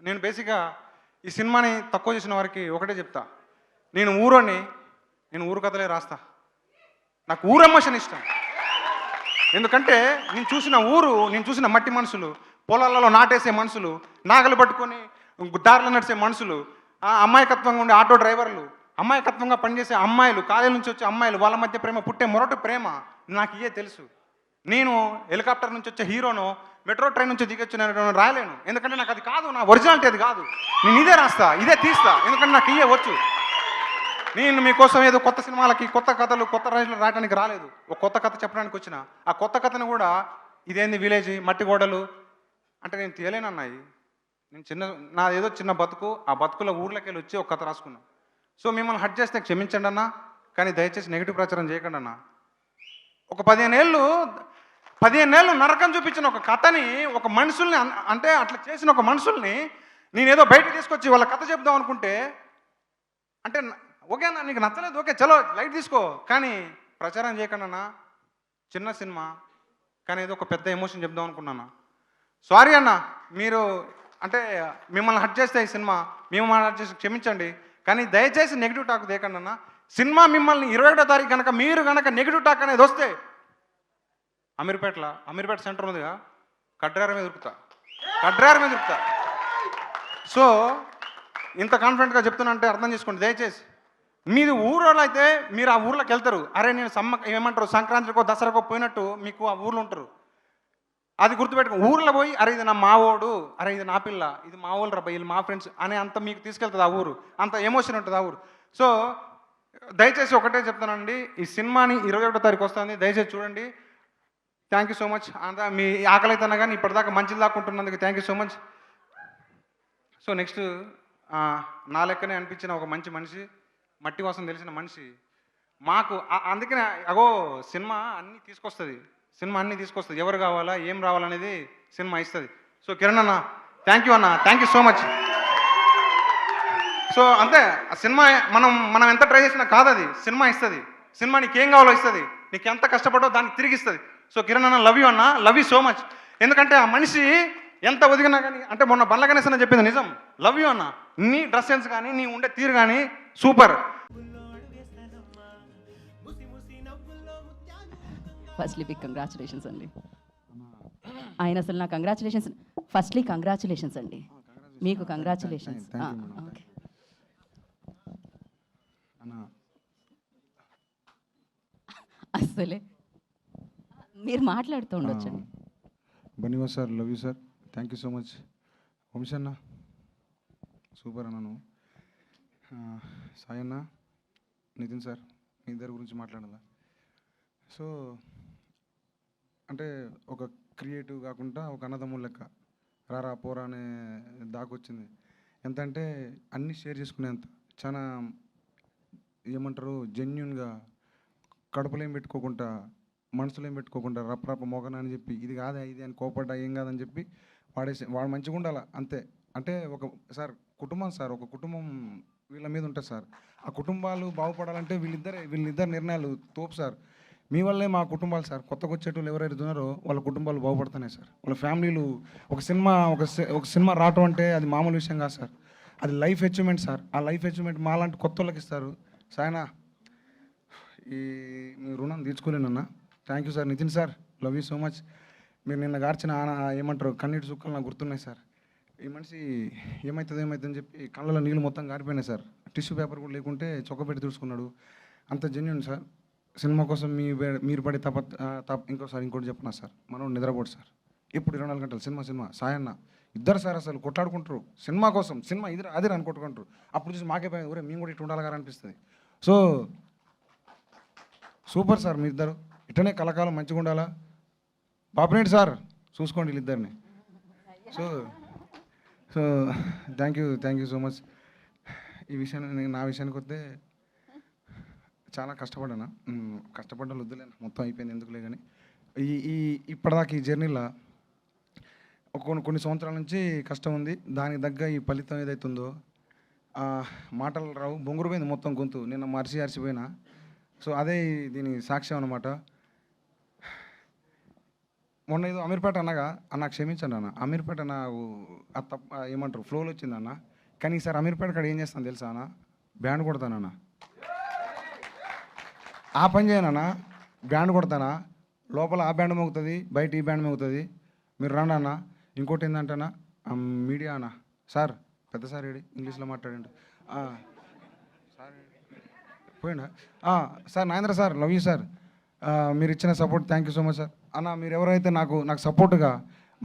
నేను బేసిక్గా ఈ సినిమాని తక్కువ చేసిన వారికి ఒకటే చెప్తా. నేను ఊరోని, నేను ఊరు కథలే రాస్తా. నాకు ఊరు ఎమోషన్ ఇష్టం. ఎందుకంటే నేను చూసిన ఊరు, నేను చూసిన మట్టి మనుషులు, పొలాలలో నాటేసే మనుషులు, నాగలు పట్టుకొని దారిలో నడిచే మనుషులు, అమాయకత్వంగా ఉండే ఆటో డ్రైవర్లు, అమాయకత్వంగా పనిచేసే అమ్మాయిలు, కాలేజీ నుంచి వచ్చే అమ్మాయిలు, వాళ్ళ మధ్య ప్రేమ, పుట్టే మొరటి ప్రేమ నాకు ఇయే తెలుసు. నేను హెలికాప్టర్ నుంచి వచ్చే హీరోను, మెట్రో ట్రైన్ నుంచి దిగొచ్చు నేను రాయలేను. ఎందుకంటే నాకు అది కాదు, నా ఒరిజినాలిటీ అది కాదు. నేను ఇదే రాస్తా, ఇదే తీస్తా, ఎందుకంటే నాకు ఇయే వచ్చు. నేను మీకోసం ఏదో కొత్త సినిమాలకి, కొత్త కథలు, కొత్త రైతులు రాయడానికి రాలేదు. ఒక కొత్త కథ చెప్పడానికి వచ్చిన. ఆ కొత్త కథను కూడా ఇదేంది విలేజ్, మట్టి గోడలు అంటే నేను తీయలేనన్నాయి. నేను నాదేదో చిన్న బతుకు, ఆ బతుకుల ఊర్లోకి వెళ్ళి వచ్చి ఒక కథ రాసుకున్నాను. సో మిమ్మల్ని హట్ చేస్తే క్షమించండి అన్న, కానీ దయచేసి నెగిటివ్ ప్రచారం చేయకండి అన్న. ఒక 15 ఏళ్ళు నరకం చూపించిన ఒక కథని, ఒక మనుషుల్ని, అంటే అట్లా చేసిన ఒక మనుషుల్ని నేనేదో బయటకు తీసుకొచ్చి వాళ్ళ కథ చెప్దాం అనుకుంటే, అంటే ఓకే అన్న నీకు నచ్చలేదు, ఓకే చలో లైట్ తీసుకో, కానీ ప్రచారం చేయకండి అన్న. చిన్న సినిమా కానీ ఏదో ఒక పెద్ద ఎమోషన్ చెప్దాం అనుకున్నాను. సారీ అన్న, మీరు అంటే మిమ్మల్ని హట్ చేస్తే ఈ సినిమా మిమ్మల్ని హట్ చేసి క్షమించండి, కానీ దయచేసి నెగిటివ్ టాక్ దేకండి అన్న. సినిమా మిమ్మల్ని 21వ తారీఖు కనుక మీరు కనుక నెగిటివ్ టాక్ అనేది వస్తే అమీర్పేట సెంటర్ ఉందిగా, కడ్రార మీద దొరుకుతా. సో ఇంత కాన్ఫిడెంట్గా చెప్తున్నా అంటే అర్థం చేసుకోండి దయచేసి. మీది ఊరోళ్ళు అయితే మీరు ఆ ఊర్లోకి వెళ్తారు. అరే నేను ఏమంటారు సంక్రాంతికో దసరాకో పోయినట్టు మీకు ఆ ఊర్లో ఉంటారు. అది గుర్తుపెట్టుకో. ఊర్లో పోయి అరే ఇది నా మావోడు, అరే ఇది నా పిల్ల, ఇది మా ఊళ్ళు రా వీళ్ళు మా ఫ్రెండ్స్ అనే అంత మీకు తీసుకెళ్తుంది ఆ ఊరు. అంత ఎమోషన్ ఉంటుంది ఆ ఊరు. సో దయచేసి ఒకటే చెప్తానండి, ఈ సినిమాని 21వ తారీఖు వస్తుంది, దయచేసి చూడండి. Thank you so much. అంతా మీ ఆకలి అయితే కానీ ఇప్పటిదాకా మంచిది దాక్కుంటున్నందుకు thank you so much. So next నా లెక్కనే అనిపించిన ఒక మంచి మనిషి, మట్టి వాసన తెలిసిన మనిషి మాకు. అందుకనే అగో సినిమా అన్నీ తీసుకొస్తుంది. ఎవరు కావాలా, ఏం రావాలనేది సినిమా ఇస్తుంది. సో కిరణ్ అన్న థ్యాంక్ యూ అన్న, thank you so much. So అంతే, ఆ సినిమా మనం ఎంత ట్రై చేసినా కాదు, అది సినిమా ఇస్తుంది. సినిమా నీకు ఏం కావాలో ఇస్తుంది, నీకు ఎంత కష్టపడో దానికి తిరిగి ఇస్తుంది. సో కిరణ్ అన్న లవ్ యూ అన్న, లవ్ యూ సో మచ్. ఎందుకంటే ఆ మనిషి ఎంత ఒదిగినా కానీ, అంటే మొన్న బండ్ల గణేష్ అన్న చెప్పింది నిజం. లవ్ యూ అన్న, నీ డ్రెస్ సెన్స్ కానీ నీ ఉండే తీరు కానీ సూపర్. ఫస్ట్లీ బిగ్ కంగ్రాచులేషన్స్ అండి. ఆయన అసలు నా కంగ్రాచులేషన్స్, ఫస్ట్లీ కంగ్రాచులేషన్స్ అండి, మీకు కంగ్రాచులేషన్స్. ఓకే అసలే మీరు మాట్లాడుతూ ఉండొచ్చండి. బనివా sir love you sir, thank you so much. Vamshi అన్న సూపర్ అన్న, నువ్వు సాయి అన్న, నితిన్ సార్, మీ ఇద్దరి గురించి మాట్లాడాలా. సో అంటే ఒక క్రియేటివ్ కాకుండా ఒక అన్నదమ్ముల లెక్క రారా పోరా అనే దాకొచ్చింది. ఎంత అంటే అన్నీ షేర్ చేసుకునేంత, చాలా ఏమంటారు జెన్యున్గా, కడుపులో ఏం పెట్టుకోకుండా, మనసులో ఏం పెట్టుకోకుండా రప్ప మోగన అని చెప్పి ఇది కాదా ఇది అని కోపడ్డా ఏం కాదని చెప్పి వాడు మంచిగా ఉండాలి అంతే. అంటే ఒక సార్ కుటుంబం సార్, ఒక కుటుంబం వీళ్ళ మీద ఉంటుంది సార్. ఆ కుటుంబాలు బాగుపడాలంటే వీళ్ళిద్దరు నిర్ణయాలు తోపు సార్. మీ వల్లే మా కుటుంబాలు సార్, కొత్తగా వచ్చేటోళ్ళు ఎవరైతే ఉన్నారో వాళ్ళ కుటుంబాలు బాగుపడుతున్నాయి సార్. వాళ్ళ ఫ్యామిలీలు ఒక సినిమా రావటం అంటే అది మామూలు విషయం కాదు సార్, అది లైఫ్ అచీవ్మెంట్ సార్. ఆ లైఫ్ అచీవ్మెంట్ మాలాంటి కొత్త వాళ్ళకి ఇస్తారు. సాయనా మీ రుణం తీర్చుకోలేనన్నా. Thank you sir. Nitin sir love you so much. మీరు నిన్న గార్చిన ఏమంటారు కన్నీటి చుక్కలు నాకు గుర్తున్నాయి సార్. ఈ మనిషి ఏమవుతుందని చెప్పి కళ్ళలో నీళ్ళు మొత్తం గారిపోయినాయి సార్. టిష్యూ పేపర్ కూడా లేకుంటే చొక్కపెట్టి చూసుకున్నాడు. అంత జెన్యున్ సార్. సినిమా కోసం మీరు పడే ఇంకోటి చెప్పనా సార్, మనం నిద్రపోడు సార్. ఇప్పుడు 24 గంటలు సినిమా సాయన్న ఇద్దరు సార్ అసలు కొట్లాడుకుంటారు సినిమా కోసం. సినిమా ఇది అదే అని కొట్టుకుంటారు. అప్పుడు చూసి మాకే పోయింది, ఊరే మేము కూడా ఇటు ఉండాలి గారు అనిపిస్తుంది. సో సూపర్ సార్, మీ ఇద్దరు ఇట్టనే కలకాలం మంచిగా ఉండాలా. పాపనేటి సార్ చూసుకోండి వీళ్ళిద్దరిని. So thank you so much. ఈ విషయాన్ని నా విషయానికి వస్తే చాలా కష్టపడ్డాను. కష్టపడ్డా వద్దులే, మొత్తం అయిపోయింది ఎందుకులే. కానీ ఇప్పటిదాకా ఈ జర్నీలో కొన్ని సంవత్సరాల నుంచి కష్టం ఉంది. దానికి తగ్గ ఈ ఫలితం ఏదైతుందో మాటలు రావు, బొంగురు పోయింది మొత్తం గొంతు. నిన్న అరిచిపోయినా. సో అదే దీని సాక్ష్యం అన్నమాట. మొన్న ఏదో అమీర్పేట అన్నగా అన్న క్షమించండి అన్న అమీర్పేట అన్న ఏమంటారు ఫ్లోలో వచ్చిందన్న. కానీ ఈసారి అమీర్పేట కాడ ఏం చేస్తాను తెలుసా అన్న, బ్యాండ్ కొడతానన్న. ఆ పని చేయనన్నా, బ్యాండ్ కొడతానా, లోపల ఆ బ్యాండ్ మోగుతుంది, బయట ఈ బ్యాండ్ మోగుతుంది. మీరు రండి అన్న. ఇంకోటి ఏంటంటేనా మీడియా అన్న, సార్ పెద్ద సార్ ఏడి ఇంగ్లీష్లో మాట్లాడండి. సార్ పోయిండా sir, Nagendra sir, love you sir. మీరు ఇచ్చిన support thank you so much sir. అన్న మీరు ఎవరైతే నాకు సపోర్ట్గా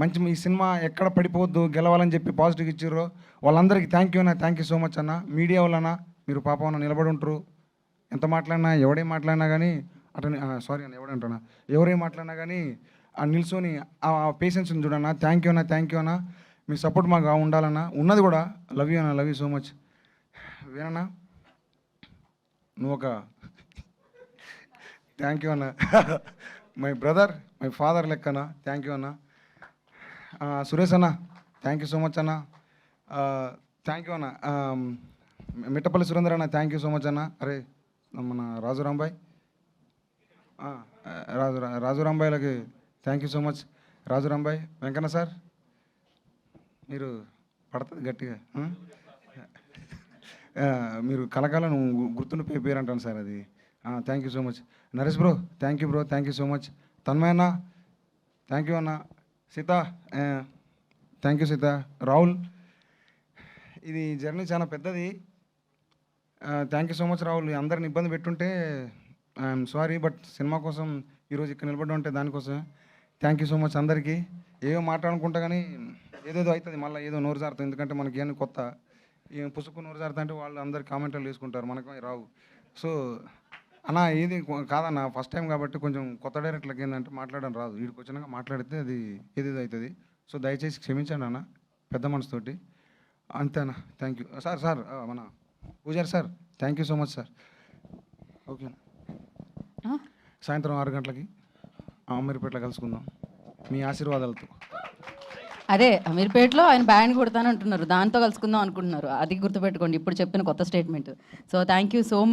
మంచి ఈ సినిమా ఎక్కడ పడిపోవద్దు గెలవాలని చెప్పి పాజిటివ్ ఇచ్చారో వాళ్ళందరికీ థ్యాంక్ యూ అన్న, థ్యాంక్ యూ సో మచ్ అన్న. మీడియా వల్లన మీరు పాపం నిలబడి ఉంటారు. ఎంత మాట్లాడినా ఎవడేం మాట్లాడినా కానీ అతని సారీ అన్న ఎవడంటున్నా ఎవరేం మాట్లాడినా కానీ ఆ నిల్చొని ఆ పేషెన్స్ని చూడన్నా. థ్యాంక్ యూ అన్న, థ్యాంక్ యూ అన్న. మీ సపోర్ట్ మాకు ఉండాలన్నా, ఉన్నది కూడా. లవ్ యూ అన్న, లవ్ యూ సో మచ్. వేనన్నా నువ్వు ఒక థ్యాంక్ యూ అన్న. మై బ్రదర్, మై ఫాదర్ లెక్కన థ్యాంక్ యూ అన్న. సురేష్ అన్న థ్యాంక్ యూ సో మచ్ అన్న. థ్యాంక్ యూ అన్న. మిట్టపల్లి సురేందర్ అన్న థ్యాంక్ యూ సో మచ్ అన్న. అరే మన రాజురాంబాయ్ రాజురాంబాయ్లకి థ్యాంక్ యూ సో మచ్. రాజురాంబాయ్ వెంకన్న సార్ మీరు పడుతుంది గట్టిగా. మీరు కలకాలం గుర్తుండిపోయే పేరు అంటాను సార్ అది. Thank you so much. Naresh bro thank you bro, thank you so much. Tanmay అన్న థ్యాంక్ యూ అన్న. Sita thank you Sita. రాహుల్ ఇది జర్నీ చాలా పెద్దది. Thank you so much Rahul. అందరిని ఇబ్బంది పెట్టుంటే ఐఎమ్ సారీ, బట్ సినిమా కోసం ఈరోజు ఇక్కడ నిలబడి ఉంటే దానికోసమే. థ్యాంక్ యూ సో మచ్ అందరికీ. ఏవో మాట్లాడుకుంటా కానీ ఏదేదో అవుతుంది, మళ్ళీ ఏదో నోరు జారుతుంది. ఎందుకంటే మనకి ఏమైనా కొత్త ఏం పుసుకు నోరు జారుతా అంటే వాళ్ళు అందరు కామెంట్లు వేసుకుంటారు, మనకు రావు. సో అన్న ఇది కాదన్న ఫస్ట్ టైం కాబట్టి కొంచెం కొత్త డైరెక్టర్లకు ఏంటంటే మాట్లాడడం రాదు. వీడికి వచ్చినాక మాట్లాడితే అది ఏదేదో అవుతుంది. సో దయచేసి క్షమించండి అన్న పెద్ద మనసుతోటి. అంతేనా? Thank you sir. సార్ మన పూజారి sir thank you so much sir. Okay సాయంత్రం 6 గంటలకి అమీర్పేటలో కలుసుకుందాం మీ ఆశీర్వాదాలతో. అదే అమీర్పేటలో ఆయన బ్యాండ్ కొడతానంటున్నారు, దాంతో కలుసుకుందాం అనుకుంటున్నారు. అది గుర్తుపెట్టుకోండి ఇప్పుడు చెప్పిన కొత్త statement. So thank you so much.